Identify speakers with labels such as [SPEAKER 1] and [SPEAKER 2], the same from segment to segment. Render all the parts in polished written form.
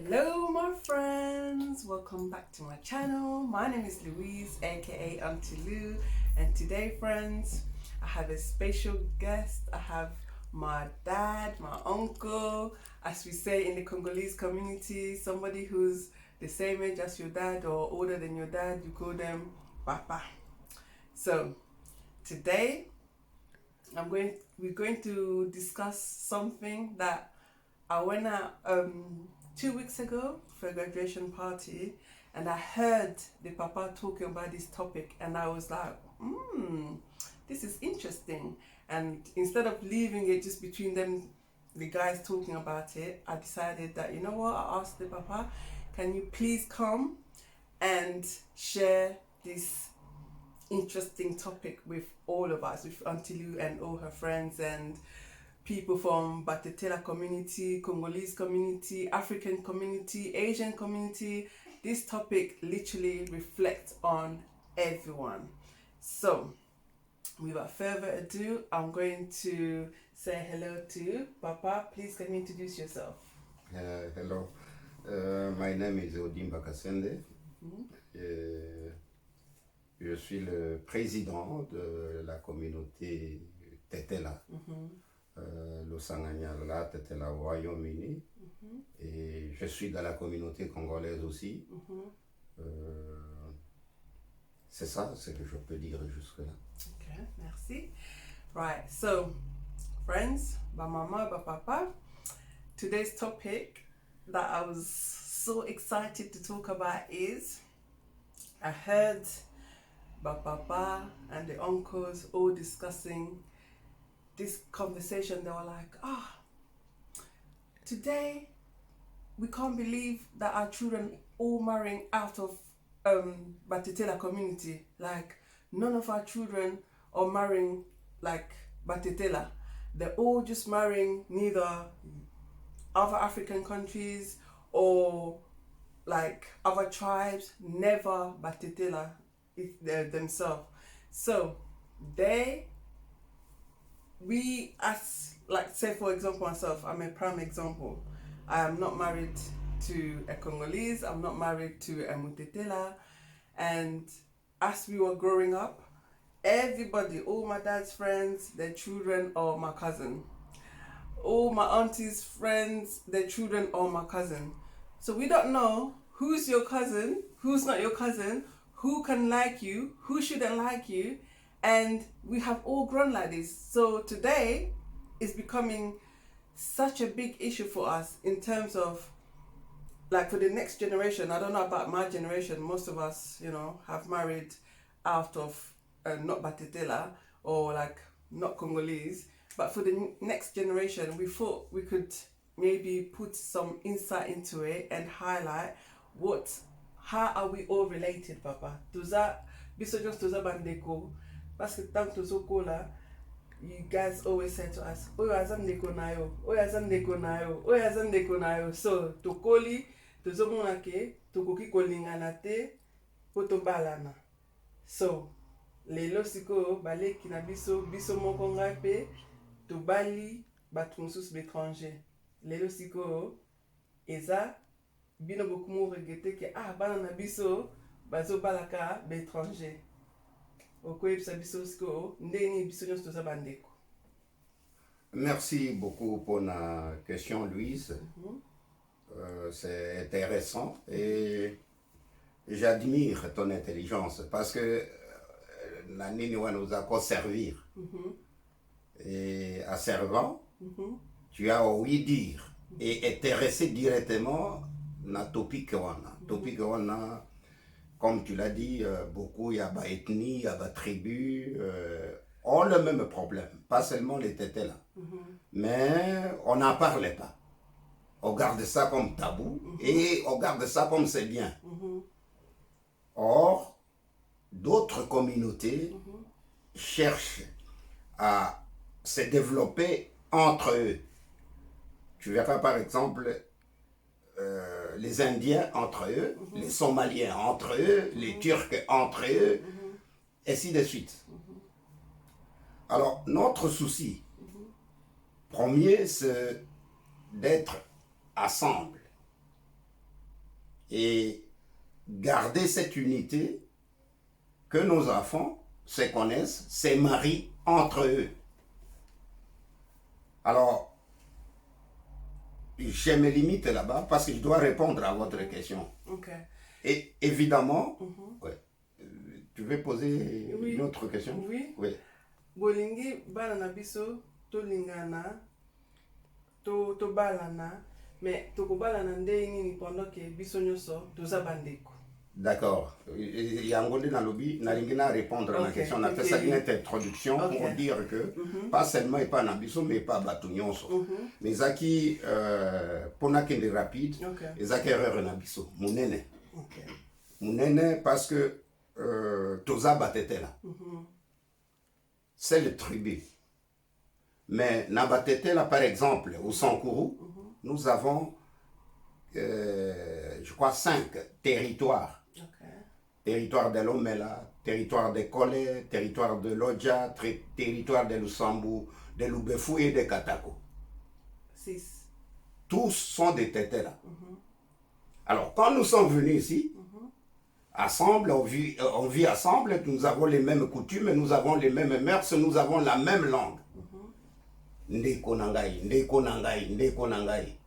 [SPEAKER 1] Hello my friends, welcome back to my channel. My name is Louise aka Auntie Lou, and today friends I have a special guest. I have my dad, my uncle, as we say in the Congolese community, somebody who's the same age as your dad or older than your dad. You call them Papa. So today we're going to discuss something that I went out 2 weeks ago for a graduation party, and I heard the Papa talking about this topic, and I was like, this is interesting. And instead of leaving it just between them, the guys talking about it, I decided that, you know what, I asked the Papa, can you please come and share this interesting topic with all of us, with Auntie Lou and all her friends and people from Batetela community, Congolese community, African community, Asian community. This topic literally reflects on everyone. So, without further ado, I'm going to say hello to Papa. Please can you introduce yourself?
[SPEAKER 2] Hello, my name is Odimba Kassende. Je suis le président de la communauté Tetela, Losanganyala, Tetela au Royaume-Uni. Et je suis dans la communauté congolaise aussi. C'est ça, ce que je peux dire jusque-là.
[SPEAKER 1] Okay, merci. Right, so friends, by mama, by papa, today's topic that I was so excited to talk about is, I heard by papa and the uncles all discussing this conversation. They were like, today we can't believe that our children all marrying out of Batetela community. Like, none of our children are marrying like Batetela. They're all just marrying neither other African countries or like other tribes, never Batetela themselves. So as like, say for example myself, I'm a prime example. I am not married to a Congolese, I'm not married to a Mutetela, and as we were growing up, everybody, all my dad's friends, their children are my cousin. All my auntie's friends, their children are my cousin. So we don't know who's your cousin, who's not your cousin, who can like you, who shouldn't like you, and we have all grown like this. So today is becoming such a big issue for us in terms of, like, for the next generation. I don't know about my generation, most of us, have married out of not Batetela or like not Congolese, but for the next generation, we thought we could maybe put some insight into it and highlight how are we all related, Papa? Tuza biso just tuza bandeko, parce que tant tuzo kola, you guys always say to us, oyo azandeko nayo, oyo azandeko nayo, oyo azandeko nayo. So tokoli tozomona ke tokoki kolingana te po tobalana. So lelo sikoyo baleki na biso moko ngai pe tobali bato mosusu l'étranger. Lelo sikoyo eza bino bokumu regete ke bana na biso bazobalaka l'étranger. Okoyebisa biso sikoyo ndeni biso nyonso toza bandeko.
[SPEAKER 2] Merci beaucoup pour la question, Louise. C'est intéressant et j'admire ton intelligence parce que la Niniwa nous a qu'à servir. Et à servant, tu as ouï dire et intéressé directement na topic wana. Topic wana, comme tu l'as dit, beaucoup, il y a des ethnies, il y a des tribus, ont le même problème, pas seulement les tétés là. Mais on n'en parlait pas. On garde ça comme tabou et on garde ça comme c'est bien. Or, d'autres communautés cherchent à se développer entre eux. Tu verras par exemple les Indiens entre eux, les Somaliens entre eux, les Turcs entre eux, et ainsi de suite. Alors, notre souci premier, c'est d'être ensemble. et garder cette unité, que nos enfants se connaissent, se marient entre eux. Alors, je me limite là-bas parce que je dois répondre à votre question.
[SPEAKER 1] Ok.
[SPEAKER 2] Et évidemment, ouais, tu veux poser une autre question?
[SPEAKER 1] Oui.
[SPEAKER 2] Oui.
[SPEAKER 1] Bolingi bana na biso to lingana to balana mais to ko balana ndenge ni pendant que biso nyoso toza bandeko.
[SPEAKER 2] D'accord. Yangonde Nalobi, Nalingina répondre à la question. On a fait ça une introduction pour dire que, pas seulement et pas Nabiso, mais pas Batounions. Mais Zaki, pour de rapide, et Zaki erreur Nabiso, Mounene. Mounene, parce que Toza Batete là. C'est le tribu. Mais Nabatete là, par exemple, au Sankourou, nous avons, je crois, 5 territoires. Territoire de Lomela, territoire de Kole, territoire de Lodja, territoire de Lusambu, de Lubefu et de Katako.
[SPEAKER 1] 6.
[SPEAKER 2] Tous sont des tétés là. Alors, quand nous sommes venus ici, ensemble, on vit ensemble, nous avons les mêmes coutumes, nous avons les mêmes mœurs, nous avons la même langue. Ndeko nangai, ndeko nangai, ndeko nangai.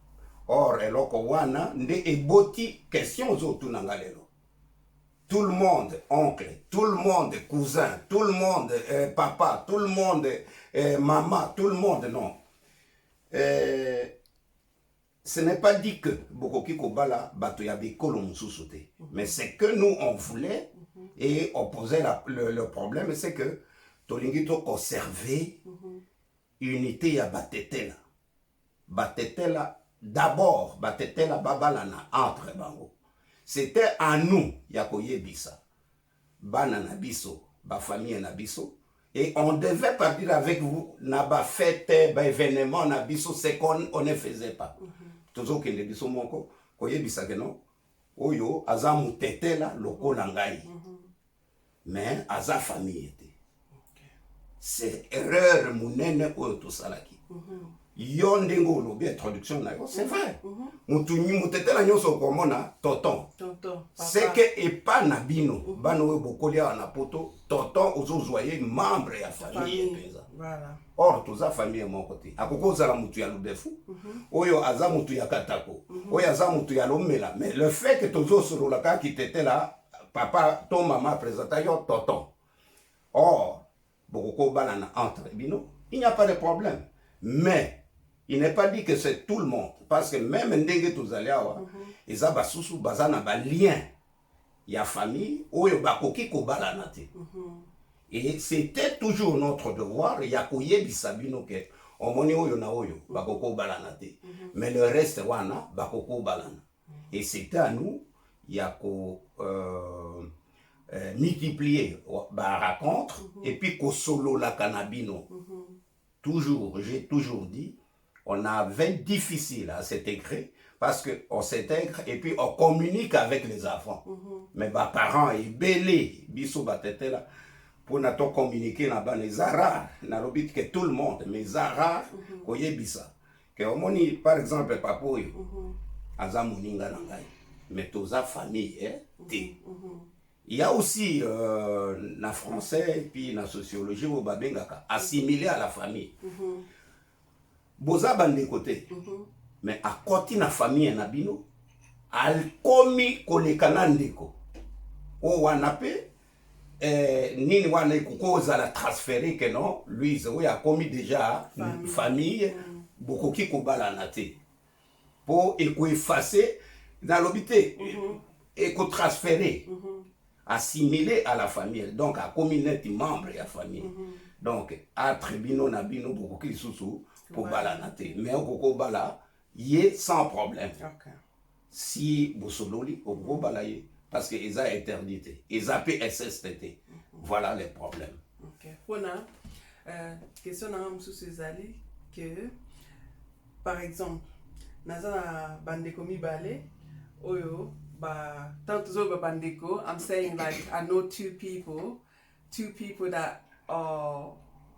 [SPEAKER 2] Or, eloko wana, nde eboti question zotu nangalelo. Tout le monde oncle, tout le monde cousin, tout le monde papa, tout le monde maman, tout le monde non. Ce n'est pas dit que Bokoki Kobala Batoyabe Kolomsusote. Mais c'est que nous on voulait et on posait le problème, c'est que Tolingito conserver unité à Batetela. Batetela d'abord, Batetela Babalana entre Bango. C'était à nous, Yakoye Bissa, Bana Nabiso, ba famille Nabiso, et on devait partir avec vous, Naba fête, ba événement Nabiso, c'est qu'on ne faisait pas. Toujours qu'il ne biso monko, Koye Bissa que non, Oyo, Aza Moutete la, Loko Langai. Mais Aza famille était. C'est erreur Mounene Oyo Salaki. Yondengo lobi traduction na yo c'est vrai mutunyi mutete la nyoso komona tonton c'est que et pas nabino bano we bokolia na poto tonton ozozoyer membre ya famille peza
[SPEAKER 1] voilà
[SPEAKER 2] or toza famille mon côté akokoza la mutu ya Lubefu oyo aza mutu ya Katako oyo aza mutu ya Lomela mais le fait que tozo solo la ka qui était là papa ton maman présenta yo tonton or bokoko banana entre bino il n'y a pas de problème mais il n'est pas dit que c'est tout le monde. Parce que même ndenge tozaliawa, eza basusu bazana ba lien ya famille oyo bakoki kobala nate. Et c'était toujours notre devoir ya koyebisa bino ke omoni oyo na oyo bakoko bala nate. Mais le reste wana bakoko balana. Et c'était à nous ya ko multiplier ba rencontre et puis ko solo la canabino. Toujours, j'ai toujours dit, on avait difficile à s'intégrer parce qu'on s'intègre et puis on communique avec les enfants. Mais mes parents, ils belé, biso batete là, pour nous communiquer là-bas, les rare, n'a l'obit que tout le monde, mais rare, koye bisa. Que au moni, par exemple, papo yo, aza moninga nangai, mais toza famille, té. Il y a aussi la français et puis la sociologie au babengaka assimilé à la famille. Boza bande côté. Mais à côté na famille na bino al komi kolekana ndeko. O wanape nini wana kokoza la transférer que non, lui il a commis déjà famille beaucoup qui kobala naté. Pour effacer dans l'obité et ko transférer. Assimilé à la famille, donc à communauté membre de la famille. Donc, à tribunal nabino beaucoup qui sous pour balanate, mais au coco bala, y sans problème. Si vous sololi au coco balaye, parce qu'ils ont interdité, ils ont PSSTT. Voilà les problèmes.
[SPEAKER 1] Ok. Pona, question na msou sezali que, par exemple, nazana bande komi bale, oyo. I'm saying like I know two people that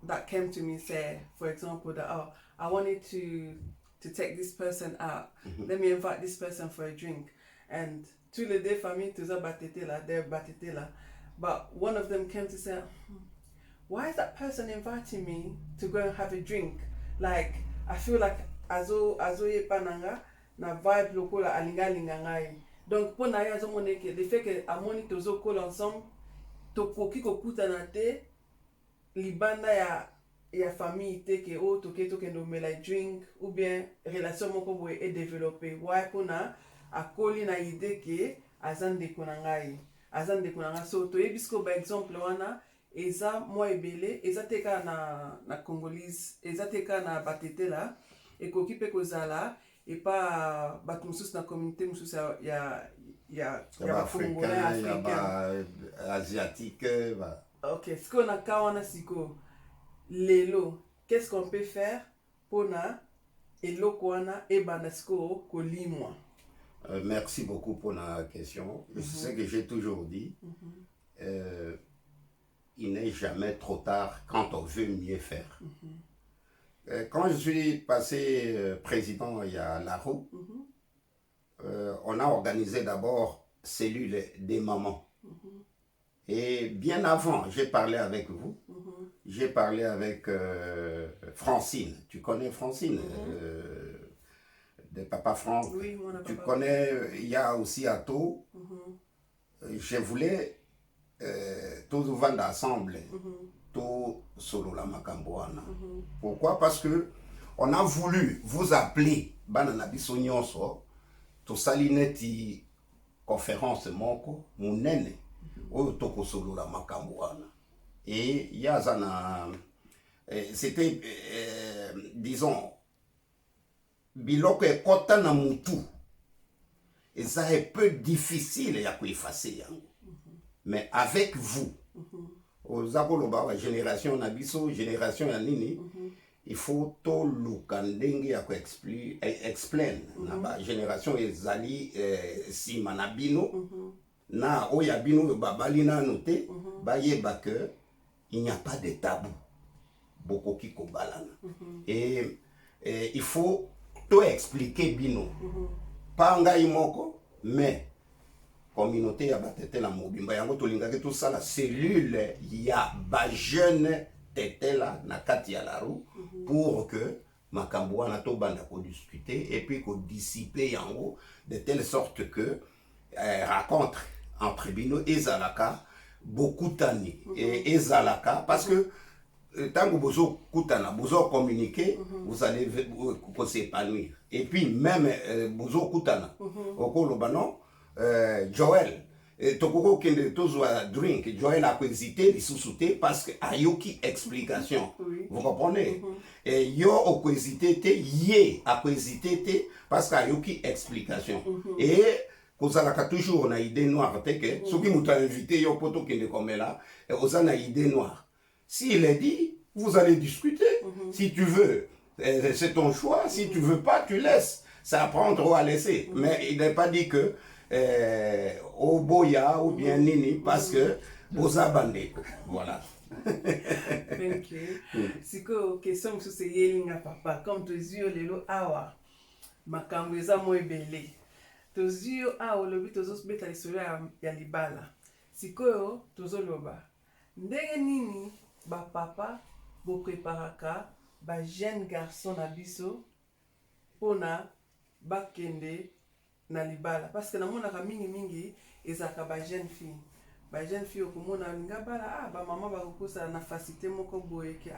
[SPEAKER 1] that came to me and said, for example, that I wanted to take this person out. Let me invite this person for a drink. and tous les deux familles toza batete là, they're batete là. But one of them came to say, why is that person inviting me to go and have a drink? Like, I feel like azo ye pananga na vibe lokola alinga ngai. Donc pour na yazo moneke, le fait que amoni tozo call ensemble, tokoki kokutana te libanda ya famille te ke o toke no mela drink ou bien relation moko boye e développer. Why pona akoli na idée ke azande konangai. Azande konanga so to ebisko by exemple wana eza mo ebele eza teka na congolese eza teka na batete la ekoki pe kozala et pas bato mususu na communauté mususu ya ba
[SPEAKER 2] congolais africain asiatique ba.
[SPEAKER 1] OK, ce qu'on a kawana siko lelo, qu'est-ce qu'on peut faire pour na eloko wana e banasko kolimwa?
[SPEAKER 2] Merci beaucoup pour la question. C'est ce que j'ai toujours dit. Il n'est jamais trop tard quand on veut mieux faire. Quand je suis passé président il y a la roue, on a organisé d'abord cellule des mamans. Et bien avant, j'ai parlé avec vous. J'ai parlé avec Francine. Tu connais Francine de Papa Franck.
[SPEAKER 1] Oui,
[SPEAKER 2] tu connais, il y a aussi Ato. Je voulais tous vendre ensemble, tout solo la Makamboana. Pourquoi? Parce que on a voulu vous appeler, banana bisonyonso, tout salineti conférence moko, munene, ou toko solo la Makamboana. Et il y a zana, c'était, disons, biloko ekota na mutu et ça est peu difficile ya kueffacer yango. Mais avec vous aux akoloba wa génération na biso génération ya nini il faut to luka ndenge ya ko explain na ba génération ezali sima na bino na oya bino babali na noté ba yeba que il n'y a pas de tabou bokoki ko balana et il faut to expliquer bino pas ngai moko mais communauté ya batete la mobimba yango tolingaki tout ça la cellule ya ba jeune tetela na kati ya la roue pour que makambo wana to banda ko discuter et puis ko dissiper yango de telle sorte que rencontre entre bino ezalaka beaucoup tani et ezalaka parce que tant que vous kutana, vous communiquer, vous allez vous s'épanouir. Et puis même vous kutana, au Kolobanon, Joël, tokoko kende tozwa drink, Joël a hésité, il sous-souté parce que ayoki explication. Vous comprenez? Et yo a hésité, yé a hésité parce que ayoki explication. Et kozalaka toujours na idée noire te que ceux qui m'ont invité yo poto kende comme là, ozana idée noire. S'il est dit, vous allez discuter. Si tu veux, c'est ton choix. Si tu veux pas, tu laisses. Ça prendre ou à laisser. Mais il n'est pas dit que au boya ou bien nini parce que vous abandonnez. Voilà.
[SPEAKER 1] Thank you. C'est que question sur ce yelinga papa comme tu dis lelo awa makambo eza mo ebele. Tozio awa lobi tozos beta historia ya libala. Sikoyo tozoloba. Ndenge nini ba papa bo préparaka ba jeune garçon na biso pona bakende na libala parce que na mona ka mingi ezaka ba jeune fille okomona linga bala ba mama ba kokosa na facilité moko boye ke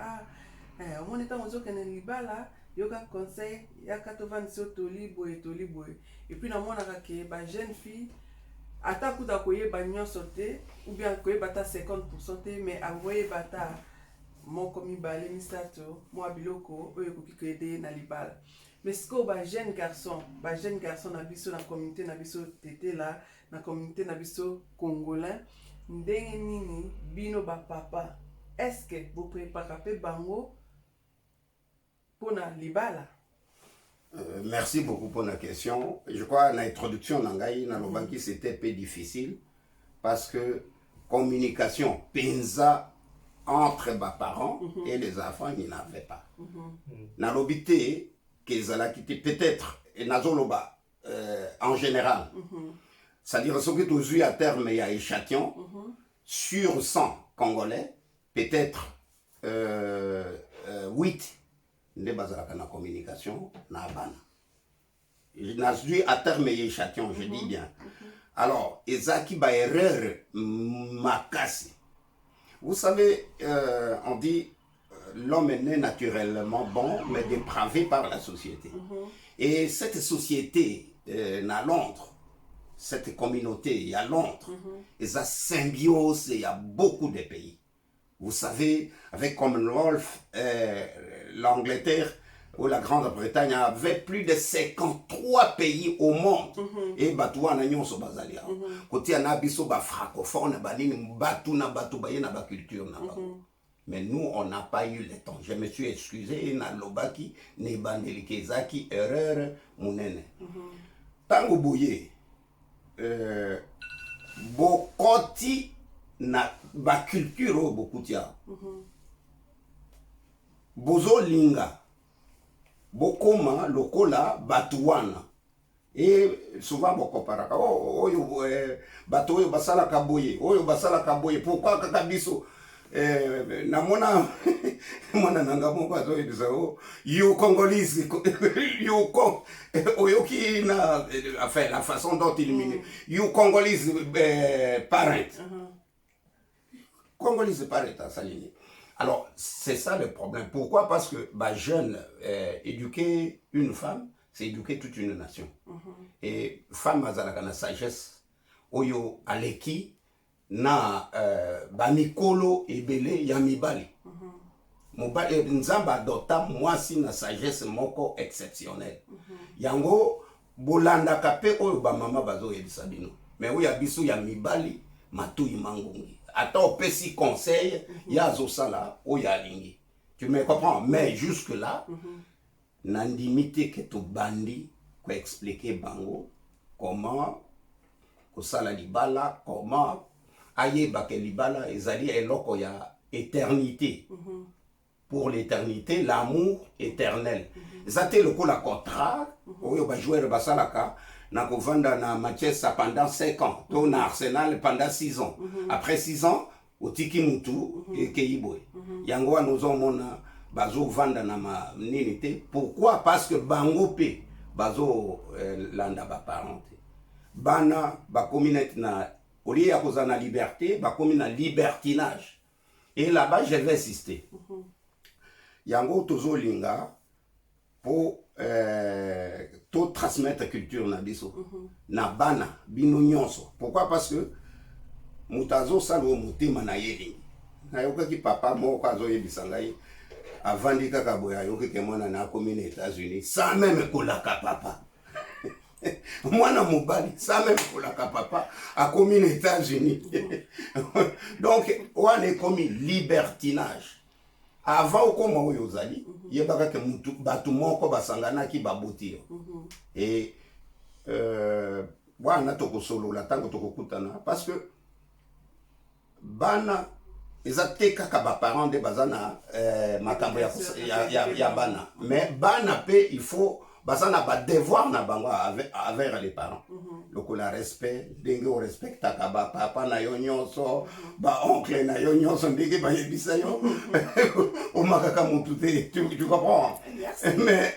[SPEAKER 1] omoni ta mozo kende libala yoka conseil ya katovani so toli boye et puis na mona ka ke ba jeune fille ata kuta koyeba nyonso te ou bien koyeba ta 50% te mais avoye bata moko mibale misato mwa biloko oyo ekoki koyede na libala. Mais ce que ba jeune garçon na biso na communauté na biso tetela na communauté na biso congolais ndenge nini bino ba papa est-ce que vous préparez bango pona libala?
[SPEAKER 2] Merci beaucoup pour la question. Je crois que l'introduction nangai na lobaki c'était un peu difficile parce que communication penza entre les parents et les enfants il n'avait pas. Na lobité que zala qui peut-être et nazoloba en général c'est-à-dire ce que tu as à terme, il y a échantillon, sur 100 Congolais, peut-être 8 ne bazalaka na communication na bana. Nazui à terme il y a échantillon, je dis bien. Alors, ezaki ba erreur makasi. Vous savez, on dit l'homme est né naturellement bon, mais dépravé par la société. Et cette société, à Londres, cette communauté, il y a Londres, et sa symbiose, il y a beaucoup de pays. Vous savez, avec Commonwealth, l'Angleterre ou la Grande-Bretagne avait plus de 53 pays au monde. Et Batouan a nyonso bazalia. Côté anabiso ba francophone, banini batu na batu baye na ba culture na ba. Mais nous, on n'a pas eu le temps. Je me suis excusé, na lobaki, ne bandelikezaki, erreur, munene. Tango boye, bokoti na ba culture bokutia. Bozo linga. Bokoma lokola batuwana. Et souvent bokomparaka. Oh, oyo bato oyo basala kaboye. Oyo basala kaboye. Pourquoi kakabiso? Namona mwana nanga moko azoyebisa o you Congolese you oyoki na enfin la façon dont il mine you Congolese parent Congolese parent à Saline. Alors c'est ça le problème. Pourquoi? Parce que jeune éduquer une femme c'est éduquer toute une nation. Et femme azalaka na sagesse oyo aleki na bamikolo ebele ya mibali. Nzamba adopta mwasi na sagesse moko exceptionnelle. Yango bolanda kape oyo ba mama bazo yebisa bino. Mais oyo abiso ya mibali matuyi mangungi. Ata opesi conseil ya azosala oyo alingi. Tu me comprends? Mais jusque là nandimite ke to bandi ko expliquer bango comment kosala libala, comment aye bake libala ezali eloko ya éternité. Pour l'éternité, l'amour éternel. Zate lokola contrat, oyo ba joueur basalaka na kovanda na Manchester pendant 5 ans, to na Arsenal pendant 6 ans. Après 6 ans, otiki mutu ekeiboy. Yango anozo mona bazo vanda na nini te. Pourquoi? Parce que bango pe bazo landa ba parenté. Bana ba communauté na au lieu à la liberté, bah comme une libertinage. Et là-bas, je vais insister. Yango tozo linga pour tout transmettre culture na biso. Na bana bino nyonso. Pourquoi? Parce que mutazo salo mutema na yeli. Na yoka ki papa moko azo yebisa ngai avandi kaka boya yoka ke mwana na commune États-Unis sans même kolaka papa. Mwana mobali ça même kolaka papa a commis les États-Unis. Donc on est commis libertinage. Avant comme oyo zali yebaka ke mutu batu moko basangana ki baboti. Et wana toko solo la tango toko kutana parce que bana ezate kaka ba parents de bazana makambo ya bana. Mais bana pe il faut basana ba devoir na bango avec les parents. Lokola respect, ndenge o respecta ka ba papa na yo nyonso, ba oncle na yo nyonso ndenge ba yebisa yo. O makaka mutu te, tu comprends? Mais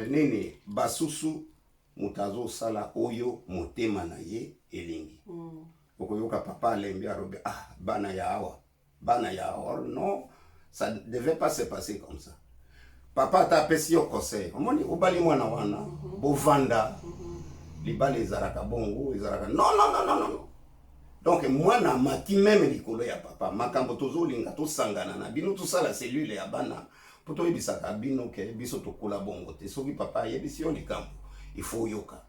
[SPEAKER 2] nini basusu mutazo sala oyo motema na ye elingi. Okoyoka papa lembi arobe bana ya awa. Non, ça ne devait pas se passer comme ça. Papa t'a pesi au conseil. Omoni obali mwana wana bovanda libali ezaraka bongo ezaraka non. Donc mwana mati même likolo ya papa makambo tozo linga to sangana na bino to sala cellule ya bana poto ebisaka bino ke biso to kola bongo te soki papa yebisi yo likambo il faut yoka.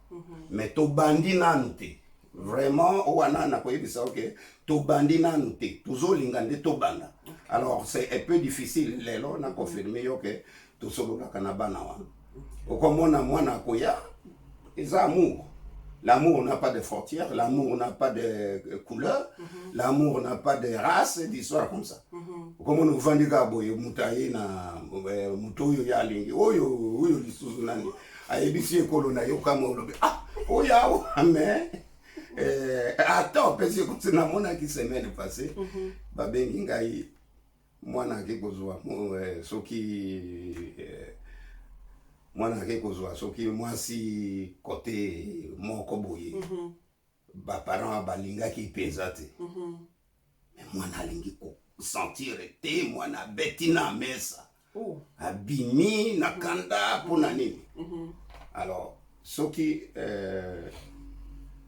[SPEAKER 2] Mais to bandi nanu te. Vraiment wana na koyebisa OK to bandi nanu te. Tozo linga nde to banda. Alors c'est un peu difficile lelo na confirmer OK tout solo la kanabana wana. Okomona mwana koya eza amour. L'amour n'a pas de frontières, l'amour n'a pas de couleur, l'amour n'a pas de race, d'histoire comme ça. Okomona uvandika boye mutaye na mutoyo ya lingi. Oyo lisusu nani. Ayebisi ekolo na yo kama olobe oya mais attends parce que c'est na mona qui semaine passée babengi ngai mwana ake kozwa soki mwana ake kozwa soki mwasi kote moko boye baparent balingaki mpenza te mais mwana alingi kosentir te mwana abeti na mesa abimi na kanda mpona nini alors soki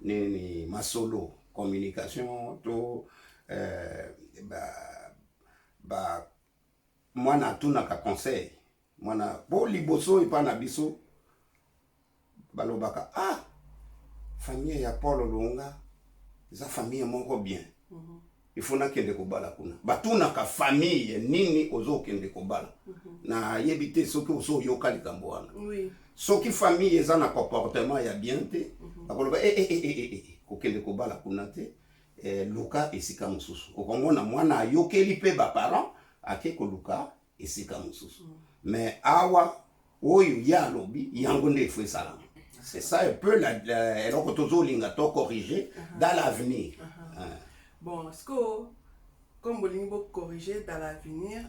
[SPEAKER 2] nini masolo communication to mwana atunaka conseil mwana po liboso epa na biso balobaka famille ya Paul Lunga eza famille moko bien il faut nakende kobala kuna batunaka famille nini ozokende kobala na yebi te soki ozoyoka likambo wana soki famille eza na comportement ya bien te bakoloba kokende kobala kuna te luka esika mosusu okomona mwana ayokeli mpe baparent ake koluka esika mosusu mais awa oyo ya alobi yango nde efo esalama c'est ça un peu eloko tozolinga to corriger dans l'avenir
[SPEAKER 1] bon est-ce que comme bolingi bo corriger dans l'avenir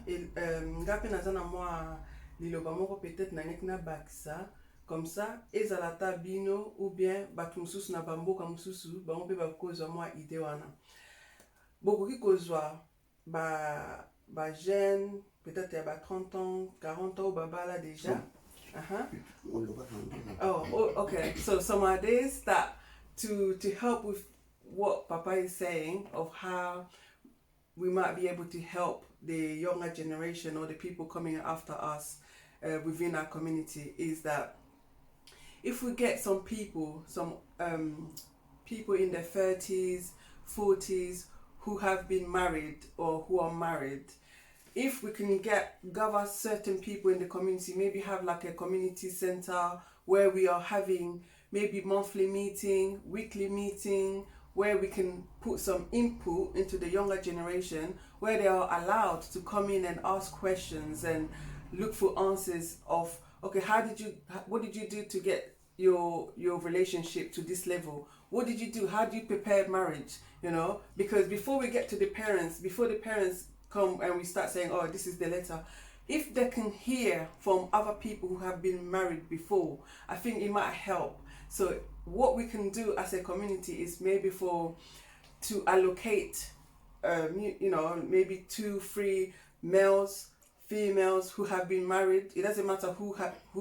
[SPEAKER 1] ngape naza na mwa liloba moko peut-être nangeki na bakisa comme ça ezalata bino ou bien bato mosusu na bamboka mosusu bango mpe bakozwa mwa idée wana bokoki kozwa ba jeune peut-être ya ba 30 ans 40 ans ou babala déjà okay, so some ideas that to help with what Papa is saying of how we might be able to help the younger generation or the people coming after us within our community is that if we get some people in their 30s, 40s who have been married or who are married, if we can gather certain people in the community, maybe have like a community center where we are having maybe monthly meeting, weekly meeting, where we can put some input into the younger generation, where they are allowed to come in and ask questions and look for answers of, okay, what did you do to get your relationship to this level? What did you do? How do you prepare marriage? You know, because before we get to the parents, before the parents come and we start saying, oh, this is the letter, if they can hear from other people who have been married before, I think it might help. So what we can do as a community is maybe to allocate, maybe 2-3 males, females who have been married. It doesn't matter who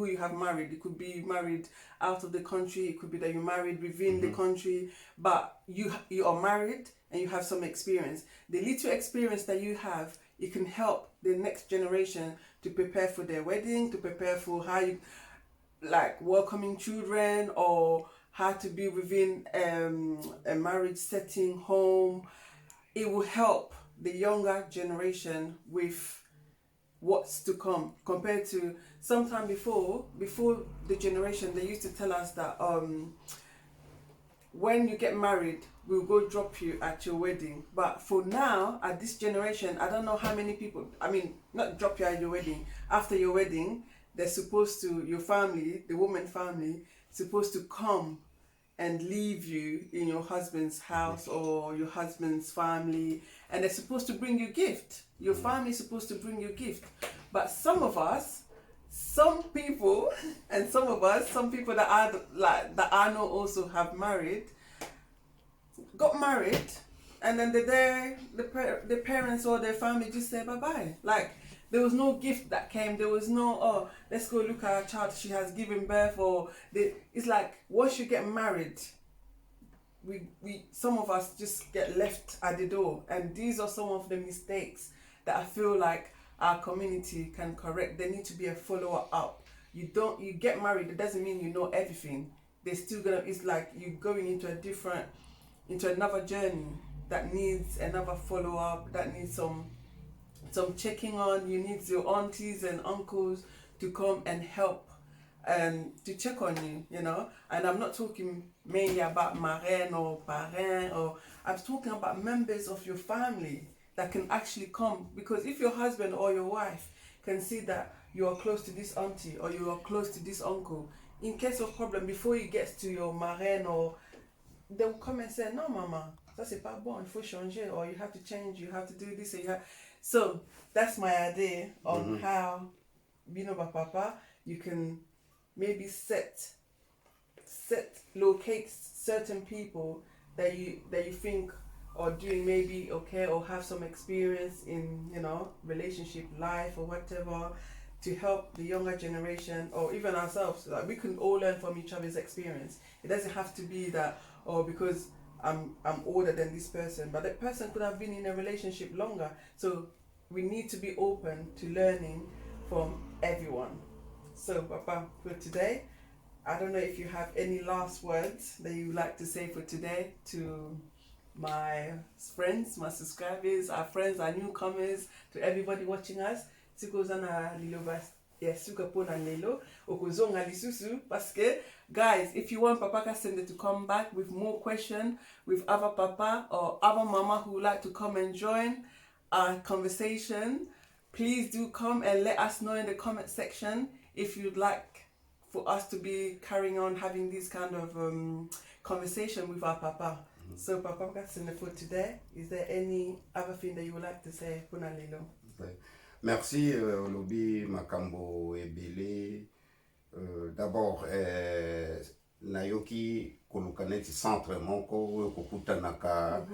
[SPEAKER 1] you have married. It could be married out of the country. It could be that you're married within the country, but you are married and you have some experience. The little experience that you have, it can help the next generation to prepare for their wedding, to prepare for how you like welcoming children, or how to be within a marriage setting, home. It will help the younger generation with what's to come compared to sometime before the generation. They used to tell us that when you get married, we'll go drop you at your wedding. But for now, at this generation, I don't know how many people, not drop you at your wedding, after your wedding, they're supposed to, your family, the woman family, supposed to come and leave you in your husband's house or your husband's family, and they're supposed to bring you gift. Your family is supposed to bring you gift. But some people that I know also have got married, and then the parents or their family just say bye-bye. Like, there was no gift that came. There was no, oh, let's go look at our child, she has given birth. It's like, once you get married, we some of us just get left at the door. And these are some of the mistakes that I feel like our community can correct. There need to be a follow-up. You get married, it doesn't mean you know everything. There's still it's like you're going into another journey that needs another follow-up, that needs some checking on. You need your aunties and uncles to come and help to check on you, you know. And I'm not talking mainly about marraine or parrain, I'm talking about members of your family that can actually come. Because if your husband or your wife can see that you are close to this auntie or you are close to this uncle, in case of problem, before it gets to your marraine, or they'll come and say, no, mama, ça c'est pas bon, il faut changer, or you have to change, you have to do this. So that's my idea on how, papa, you can maybe locate certain people that you think are doing maybe okay, or have some experience in, relationship life or whatever, to help the younger generation or even ourselves. Like, we can all learn from each other's experience. It doesn't have to be that, because I'm older than this person, but that person could have been in a relationship longer. So we need to be open to learning from everyone. So Papa, for today, I don't know if you have any last words that you would like to say for today to my friends, my subscribers, our friends, our newcomers, to everybody watching us. Guys, if you want Papa Kasende to come back with more questions, with other Papa or other Mama who would like to come and join our conversation, please do come and let us know in the comment section if you'd like for us to be carrying on having this kind of conversation with our Papa. So Papa Kasende, for today, is there any other thing that you would like to say?
[SPEAKER 2] Merci, Lobi Makambo Ebele. D'abord, Nayoki Kolukaneti Centre Monko Kokutanaka,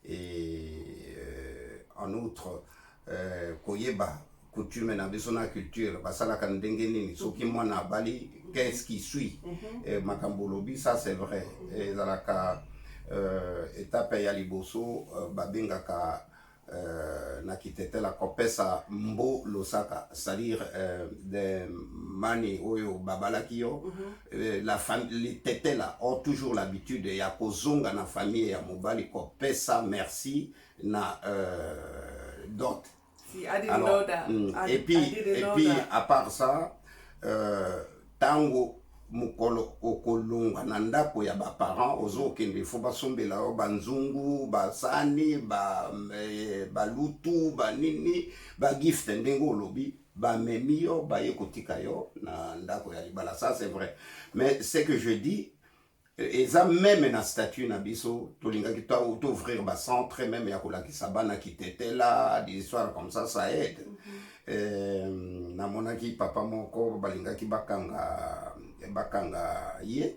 [SPEAKER 2] et en outre, Koyeba, coutume na besona culture, basala kandengeni, soki mwana bali, qu'est-ce qui suit? Makambo Lobi, ça c'est vrai. Et zalaka étape ya liboso, babengaka nakitete la kopesa mbo losaka, c'est-à-dire des mani oyo babalakio, la famille, les tétés là ont toujours l'habitude ya kozonga na famille ya mobali kopesa merci na dot.
[SPEAKER 1] See, I didn't know that.
[SPEAKER 2] Et puis à part ça, tango mukolo okolunga na ndako ya ba parents ozokende fo basombela o banzungu basani balutu banini ba gift ndengo lobi ba memio ba yekotika yo na ndako ya libala. Ça c'est vrai, mais ce que je dis, et ça même na statut na biso tolinga ki to ouvrir ba centre même ya kolakisa bana ki tete là, des histoires comme ça aide. Na monaki papa moko balingaki bakanga ye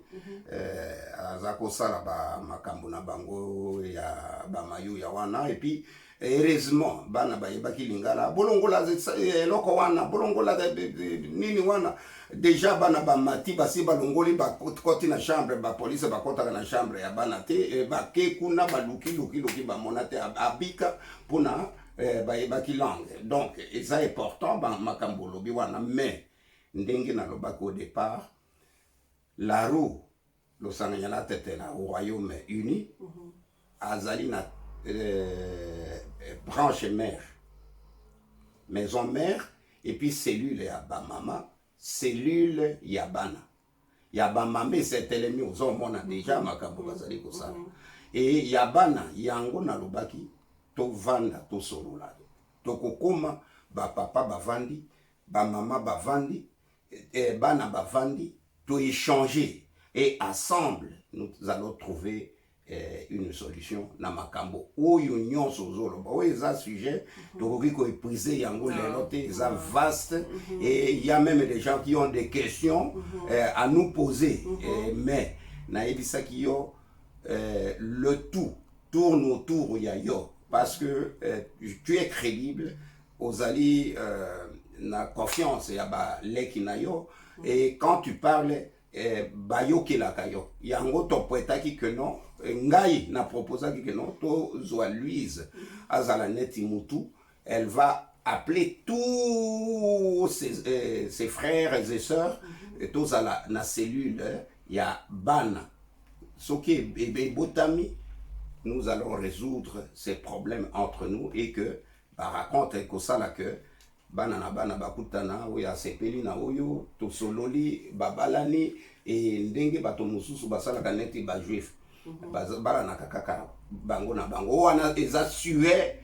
[SPEAKER 2] azako sala ba makambo na bango ya ba mayu ya wana, et puis heureusement bana bayebaki lingala bolongola eloko wana bolongola nini wana déjà bana ba mati basi balongoli ba koti na chambre ba police ba kota na chambre ya bana te ba ke kuna ba luki ba monate abika pona bayebaki langue. Donc et ça est important ba makambo lobi wana, mais ndenge na lobaki au départ, la roue losanganyala tete la au Royaume-Uni azali na branche mère, maison mère, et puis cellule ya ba mama, cellule ya bana ya ba mame, c'est elemi ozomona déjà makambo bazali kosala, et ya bana yango na lobaki to vanda to solola to kokoma ba papa bavandi ba mama bavandi bana bavandi to échanger, et ensemble nous allons trouver une solution na makambo oyo nyonso zoloba oyo eza sujet tokoki ko épuiser yango lelo te, eza vaste, et il y a même des gens qui ont des questions à nous poser, mais nayebisaki yo le tout tourne autour ya yo, parce que tu es crédible, ozali na confiance ya ba leki na yo, et quand tu parles bayoki la kayo yango to poetaki que non ngai na proposaki que non to zwa Louise azala neti mutu, elle va appeler tous ses frères et sœurs, et tous à la cellule ya bana soki botami, nous allons résoudre ces problèmes entre nous, et que par raconte que ça là que bana na bana bakutana oya sepeli na oyo to sololi babalani, et ndenge bato mususu basala kaneti ba juif bala na kaka bango na bango wana eza sué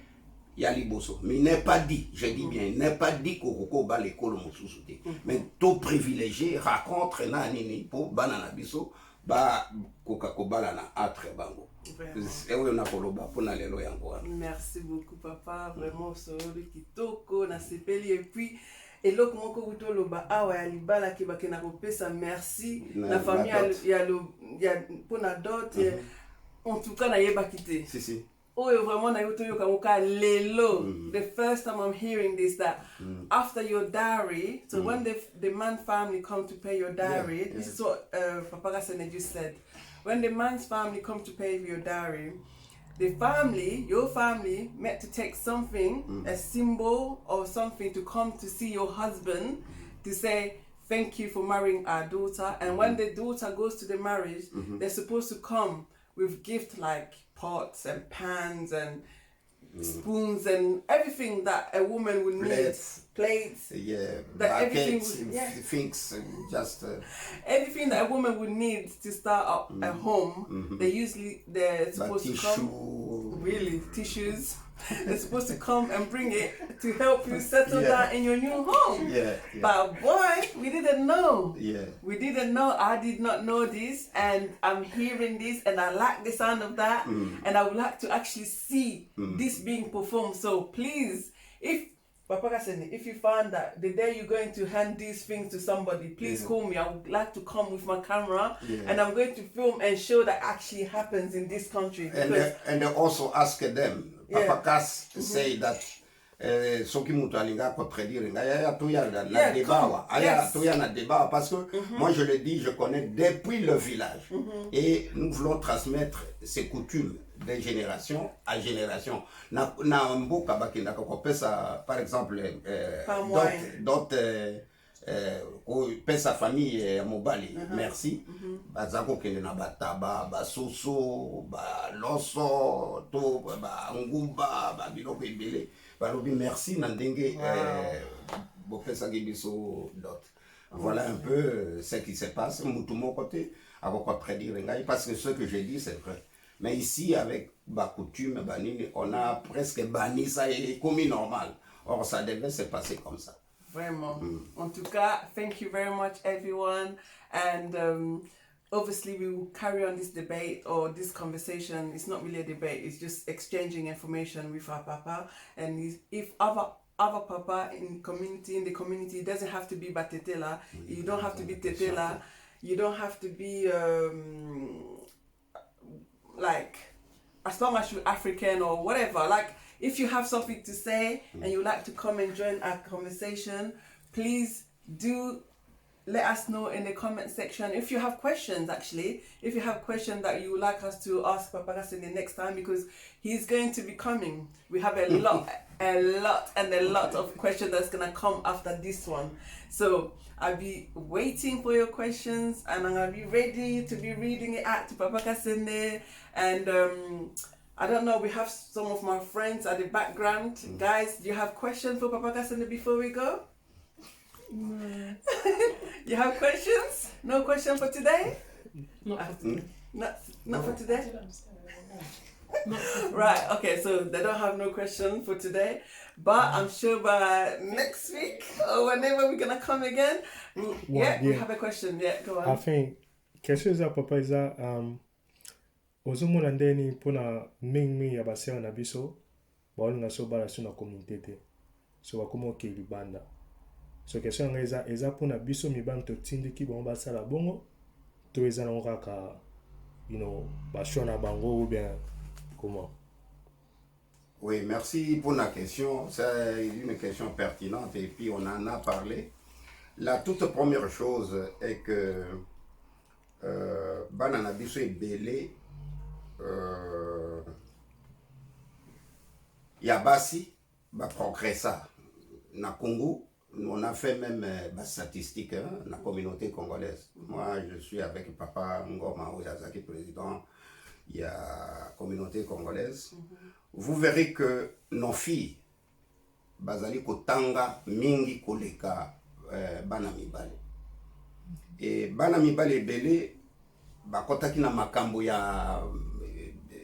[SPEAKER 2] ya liboso. Mais il n'est pas dit, je dis bien, il n'est pas dit qu'au ba l'école mosusu te. Mais tout privilégié raconte na nini pour banana biso ba koka kobala na atre bango.
[SPEAKER 1] Merci beaucoup papa, vraiment solo kitoko na sepeli et puis et l'autre moko utoloba awa ya libala ki bakena kopesa merci na famille ya pona dot en tout cas na yeba kité.
[SPEAKER 2] Si.
[SPEAKER 1] Oh, vraiment na yoto yoka lelo. The first time I'm hearing this that after your dowry, so when the man family come to pay your dowry, this is what Papa Gassene just said. When the man's family come to pay your dowry, the family, your family, meant to take something, a symbol or something to come to see your husband to say thank you for marrying our daughter. And when the daughter goes to the marriage, they're supposed to come with gifts like pots and pans and spoons and everything that a woman would need. Plates.
[SPEAKER 2] Yeah,
[SPEAKER 1] that
[SPEAKER 2] buckets, things, just...
[SPEAKER 1] everything that a woman would need to start up a home, they're supposed to come... Really, tissues. They're supposed to come and bring it to help you settle down in your new home. But boy, we didn't know. We didn't know. I did not know this, and I'm hearing this, and I like the sound of that, and I would like to actually see this being performed. So please, if Papa Gassene, if you find that the day you're going to hand these things to somebody, please call me. I would like to come with my camera and I'm going to film and show that actually happens in this country.
[SPEAKER 2] And also ask them. Papa Gas say that soki mutu alinga contredire nga ya toya na débat wa aya toya na débat parce que moi je le dis, je connais depuis le village et nous voulons transmettre ces coutumes de génération à génération na mboka bakenda ko pesa par exemple d'autres pesa famille mobali merci bazako kende na bataba basoso ba loso to ba ngumba ba biloko ebele balobi merci na ndenge bo pesa gibiso dot. Voilà un peu ce qui se passe mutu mon côté à quoi prédire ngai parce que ce que j'ai dit c'est vrai. Mais ici, avec ma coutume, on a presque banni ça et comme normal. Or, ça devait se passer comme ça.
[SPEAKER 1] Vraiment. En tout cas, thank you very much, everyone. And obviously, we will carry on this debate or this conversation. It's not really a debate. It's just exchanging information with our papa. And if other papa in the community, it doesn't have to be Batetela. You don't have to be Tetela. You don't have to be... like as long as you're African or whatever, like if you have something to say and you like to come and join our conversation, please do let us know in the comment section. If you have questions, actually, if you have questions that you would like us to ask Papa Gassene the next time, because he's going to be coming. We have a lot of questions that's gonna come after this one. So I'll be waiting for your questions and I'm gonna be ready to be reading it out to Papa Gassene. And I don't know, we have some of my friends at the background. Guys, do you have questions for Papa Gassene before we go? No. You have questions? No question for today? Not for today? Right, okay, so they don't have no question for today, but I'm sure by next week or whenever we're gonna come again, we have a question. Yeah, go on.
[SPEAKER 3] I think question za papa iza ozomona ndeni pona mingi ya basera na biso baolinga so bala so na communauté te so bakoma ke libanda. So question nga eza pona biso mibanda to tindiki bon basala bongo to eza na kaka bashona bango ou bien comment?
[SPEAKER 2] Oui, merci pour la question. C'est une question pertinente et puis on en a parlé. La toute première chose est que Banana Biso est belé Yabasi va progresser. Na Congo, on a fait même des statistiques dans la communauté congolaise. Moi, je suis avec Papa Ngoma Oyazaki, président. Il y a la communauté congolaise. Vous verrez que nos filles, bazali kotanga mingi koleka bana mibale. Et bana mibale belé bakotaki na makambo ya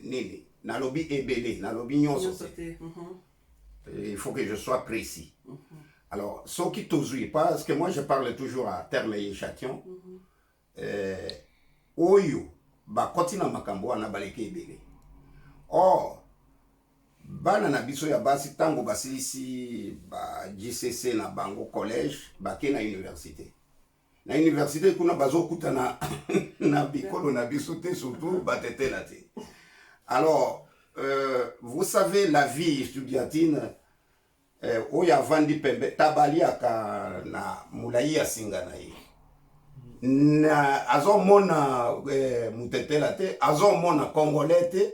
[SPEAKER 2] nini, nalobi ebele, nalobi nyonso. Il faut que je sois précis. Alors, ce qui t'osui, parce que moi je parle toujours à terme et échantillon, oyo, ba kotina makambo wana baleke ebele. Or, bana na biso ya basi tango basilisi ba JCC na bango collège, bake na université. Na université kuna bazo kutana na bikolo na biso te surtout batetela te. Alors, vous savez la vie estudiantine oyo avandi pembe tabaliaka na mulai ya singa na ye. Na azomona mutetela te, azomona congolais te,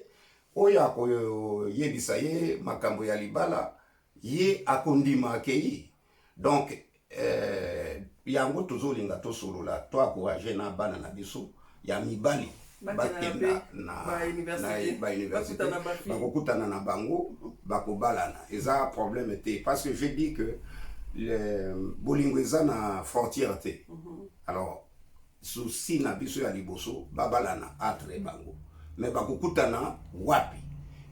[SPEAKER 2] oyo akoyebisa ye makambo ya libala, ye akondima akei. Donc, yango tozolinga tosolola, to akourage na bana na biso ya mibali bakenda na université bakokutana na bango bakobalana eza problème te parce que je dis que bolingo eza na frontière te. Alors souci na biso ya liboso babalana entre bango mais bakokutana wapi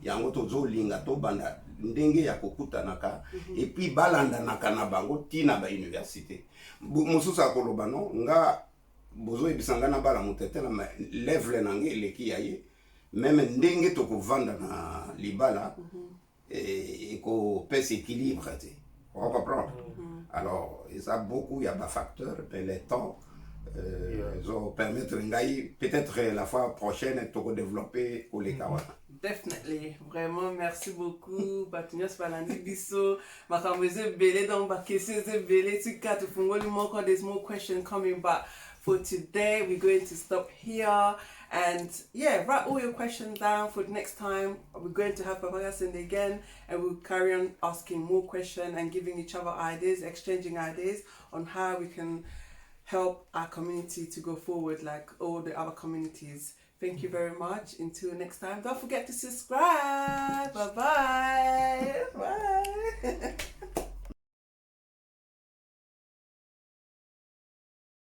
[SPEAKER 2] yango tozolinga tobanda ndenge ya kokutanaka et puis balandanaka na bango tina ba université mosusu akoloba no nga bozo ebisanga na bala mutetela ma level nange eleki ya ye même ndenge tokovanda na libala et ko pèse équilibre te on comprend. Alors il y a beaucoup de facteurs mais le temps zo permettre ngai peut-être la fois prochaine to développer au lekawa.
[SPEAKER 1] Definitely. Vraiment, merci beaucoup. Batunyas Balandi Biso. Makamweze Bele dans Bakese Bele. There's more questions coming, but for today, we're going to stop here. And yeah, write all your questions down for the next time. We're going to have Papa Sende again, and we'll carry on asking more questions and giving each other ideas, exchanging ideas on how we can help our community to go forward like all the other communities. Thank you very much. Until next time, don't forget to subscribe. Bye bye.